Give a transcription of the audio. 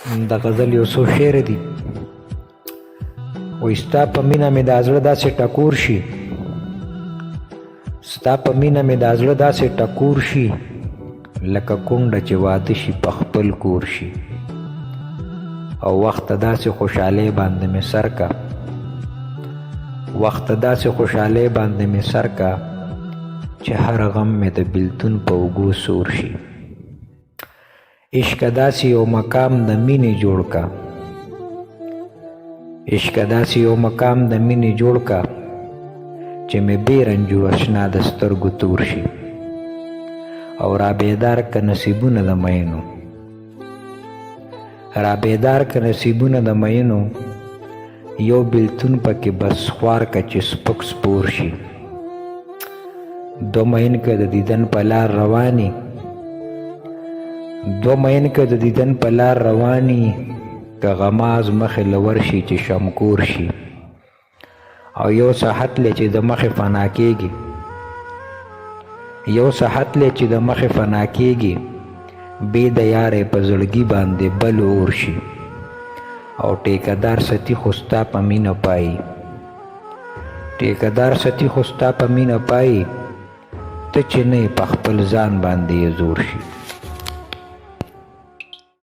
د غزل یو څو شعر دي. وایي ستا په مینه مې دا زړه داسې ټکور شي، ستا په مینه مې دا زړه داسې ټکور شي، لکه کونډه چې واده شي په خپل کور شي. او وخت داسې خوشحالۍ باندې مې سر کا، وخت داسې خوشحالۍ باندې مې سر کا، چې هر غم مې د بیلتون په اوږو سور شي. عشق داسې یو مقام د مینې جوړ کا، عشق داسې یو مقام د مینې جوړ کا، چې مې بې رنجو اشنا د سترګو تور شي. او را بیدار که نصیبونه د مینو، را بیدار که نصیبونه د مینو، یو بیلتون پکې بس خوار که چې سپک سپور شي. دو مین که د دیدن په لار رواني، دو مین که د دیدن په لار رواني، که غماز مخې لور شي چې شمکور شي. او یو صحت لی چې د مخې فنا کېږي، یو صحت لی چې د مخې فنا کېږي، بې د یارې په زړګي باندې بل اور شي. او ټیکهدار ستی خو ستا په مینه پایي، ټیکهدار ستی خو ستا په مینه پایي، ته چې نه یې په خپل ځان باندې یې زور شي.